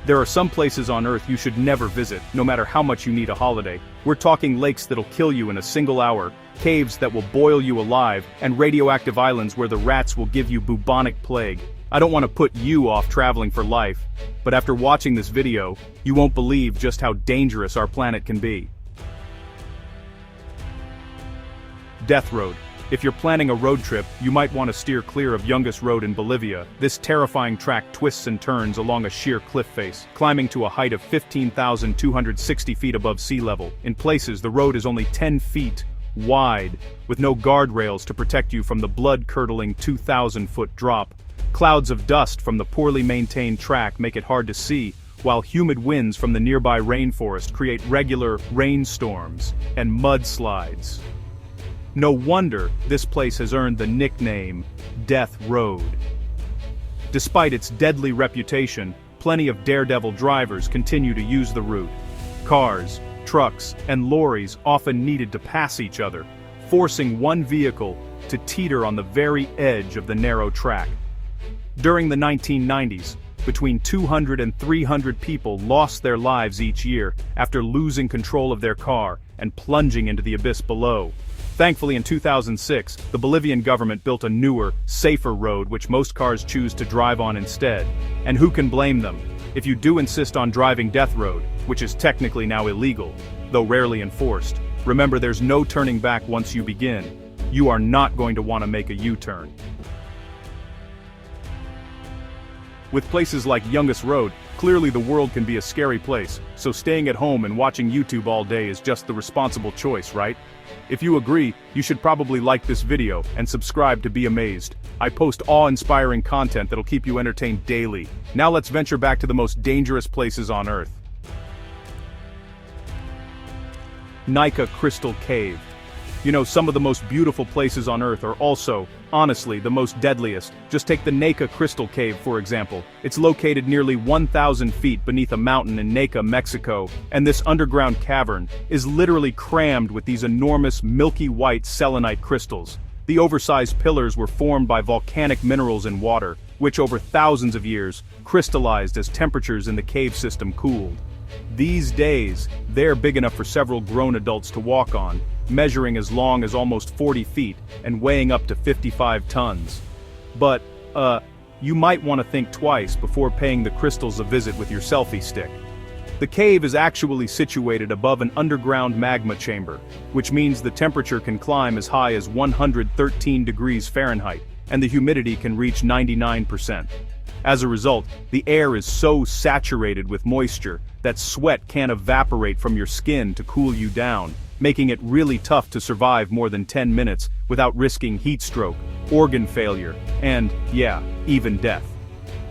There are some places on Earth you should never visit, no matter how much you need a holiday. We're talking lakes that'll kill you in a single hour, caves that will boil you alive, and radioactive islands where the rats will give you bubonic plague. I don't want to put you off traveling for life, but after watching this video, you won't believe just how dangerous our planet can be. Death Road. If you're planning a road trip, you might want to steer clear of Yungas Road in Bolivia. This terrifying track twists and turns along a sheer cliff face, climbing to a height of 15,260 feet above sea level. In places, the road is only 10 feet wide, with no guardrails to protect you from the blood-curdling 2,000-foot drop. Clouds of dust from the poorly maintained track make it hard to see, while humid winds from the nearby rainforest create regular rainstorms and mudslides. No wonder this place has earned the nickname Death Road. Despite its deadly reputation, plenty of daredevil drivers continue to use the route. Cars, trucks, and lorries often needed to pass each other, forcing one vehicle to teeter on the very edge of the narrow track. During the 1990s, between 200 and 300 people lost their lives each year after losing control of their car and plunging into the abyss below. Thankfully, in 2006, the Bolivian government built a newer, safer road which most cars choose to drive on instead. And who can blame them? If you do insist on driving Death Road, which is technically now illegal, though rarely enforced, remember there's no turning back once you begin. You are not going to want to make a U-turn. With places like Yungas Road, clearly the world can be a scary place, so staying at home and watching YouTube all day is just the responsible choice, right? If you agree, you should probably like this video and subscribe to be amazed. I post awe-inspiring content that'll keep you entertained daily. Now let's venture back to the most dangerous places on Earth. Nika Crystal Cave. You know, some of the most beautiful places on Earth are also, honestly, the most deadliest. Just take the Nika Crystal Cave, for example. It's located nearly 1,000 feet beneath a mountain in Nika, Mexico, and this underground cavern is literally crammed with these enormous milky white selenite crystals. The oversized pillars were formed by volcanic minerals in water, which over thousands of years crystallized as temperatures in the cave system cooled. These days, they're big enough for several grown adults to walk on, measuring as long as almost 40 feet and weighing up to 55 tons. But, you might want to think twice before paying the crystals a visit with your selfie stick. The cave is actually situated above an underground magma chamber, which means the temperature can climb as high as 113 degrees Fahrenheit, and the humidity can reach 99%. As a result, the air is so saturated with moisture that sweat can't evaporate from your skin to cool you down, making it really tough to survive more than 10 minutes without risking heat stroke, organ failure, and, yeah, even death.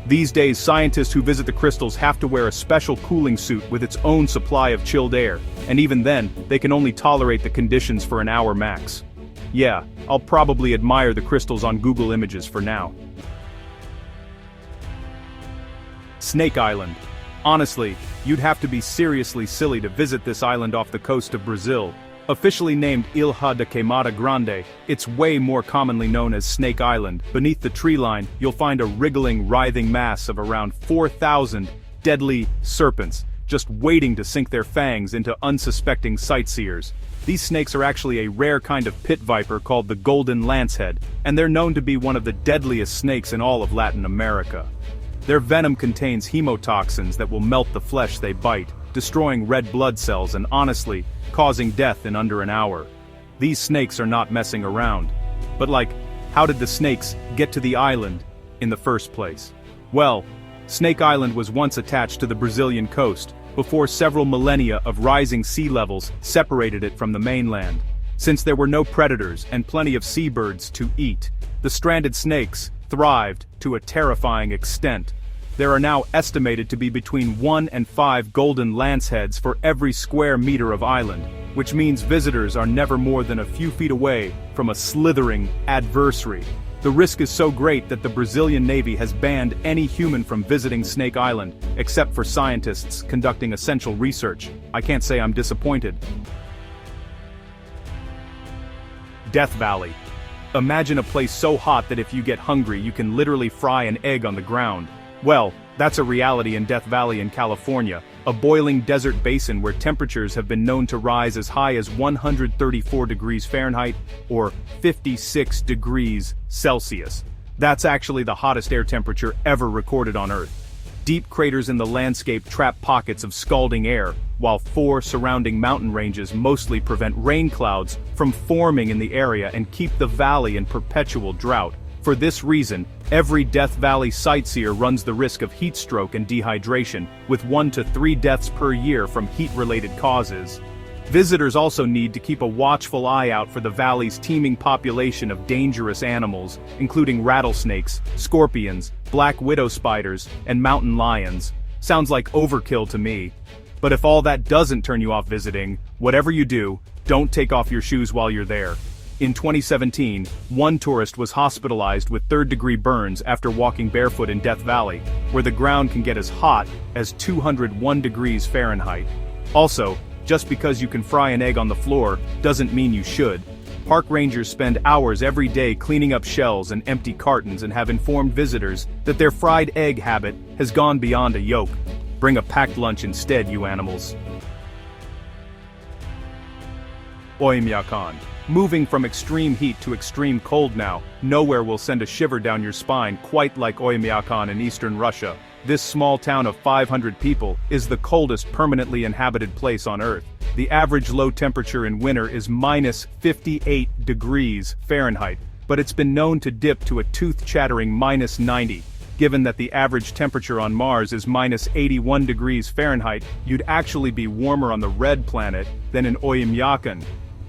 These days, scientists who visit the crystals have to wear a special cooling suit with its own supply of chilled air, and even then, they can only tolerate the conditions for an hour max. Yeah, I'll probably admire the crystals on Google Images for now. Snake Island. Honestly, you'd have to be seriously silly to visit this island off the coast of Brazil. Officially named Ilha da Queimada Grande, it's way more commonly known as Snake Island. Beneath the tree line, you'll find a wriggling, writhing mass of around 4,000 deadly serpents, just waiting to sink their fangs into unsuspecting sightseers. These snakes are actually a rare kind of pit viper called the golden lancehead, and they're known to be one of the deadliest snakes in all of Latin America. Their venom contains hemotoxins that will melt the flesh they bite, destroying red blood cells and honestly, causing death in under an hour. These snakes are not messing around. But how did the snakes get to the island in the first place? Well, Snake Island was once attached to the Brazilian coast, before several millennia of rising sea levels separated it from the mainland. Since there were no predators and plenty of seabirds to eat, the stranded snakes thrived to a terrifying extent. There are now estimated to be between 1 and 5 golden lanceheads for every square meter of island, which means visitors are never more than a few feet away from a slithering adversary. The risk is so great that the Brazilian Navy has banned any human from visiting Snake Island, except for scientists conducting essential research. I can't say I'm disappointed. Death Valley. Imagine a place so hot that if you get hungry you can literally fry an egg on the ground. Well, that's a reality in Death Valley in California, a boiling desert basin where temperatures have been known to rise as high as 134 degrees Fahrenheit or 56 degrees Celsius. That's actually the hottest air temperature ever recorded on Earth. Deep craters in the landscape trap pockets of scalding air, while 4 surrounding mountain ranges mostly prevent rain clouds from forming in the area and keep the valley in perpetual drought. For this reason, every Death Valley sightseer runs the risk of heat stroke and dehydration, with 1 to 3 deaths per year from heat-related causes. Visitors also need to keep a watchful eye out for the valley's teeming population of dangerous animals, including rattlesnakes, scorpions, black widow spiders, and mountain lions. Sounds like overkill to me. But if all that doesn't turn you off visiting, whatever you do, don't take off your shoes while you're there. In 2017, one tourist was hospitalized with third-degree burns after walking barefoot in Death Valley, where the ground can get as hot as 201 degrees Fahrenheit. Also, just because you can fry an egg on the floor doesn't mean you should. Park rangers spend hours every day cleaning up shells and empty cartons and have informed visitors that their fried egg habit has gone beyond a yolk. Bring a packed lunch instead, you animals. Oymyakon. Moving from extreme heat to extreme cold now, nowhere will send a shiver down your spine quite like Oymyakon in eastern Russia. This small town of 500 people is the coldest permanently inhabited place on Earth. The average low temperature in winter is minus 58 degrees Fahrenheit, but it's been known to dip to a tooth-chattering minus 90. Given that the average temperature on Mars is minus 81 degrees Fahrenheit, you'd actually be warmer on the red planet than in Oymyakon.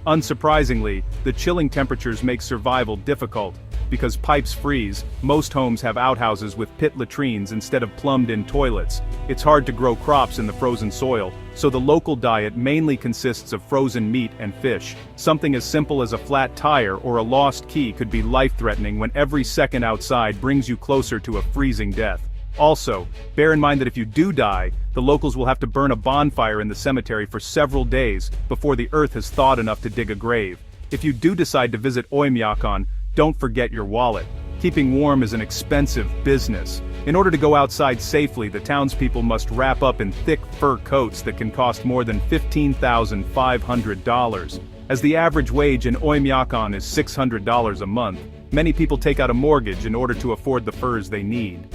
Unsurprisingly, the chilling temperatures make survival difficult. Because pipes freeze, most homes have outhouses with pit latrines instead of plumbed-in toilets. It's hard to grow crops in the frozen soil, so the local diet mainly consists of frozen meat and fish. Something as simple as a flat tire or a lost key could be life-threatening when every second outside brings you closer to a freezing death. Also, bear in mind that if you do die, the locals will have to burn a bonfire in the cemetery for several days before the earth has thawed enough to dig a grave. If you do decide to visit Oymyakon, don't forget your wallet. Keeping warm is an expensive business. In order to go outside safely, the townspeople must wrap up in thick fur coats that can cost more than $15,500. As the average wage in Oymyakon is $600 a month, many people take out a mortgage in order to afford the furs they need.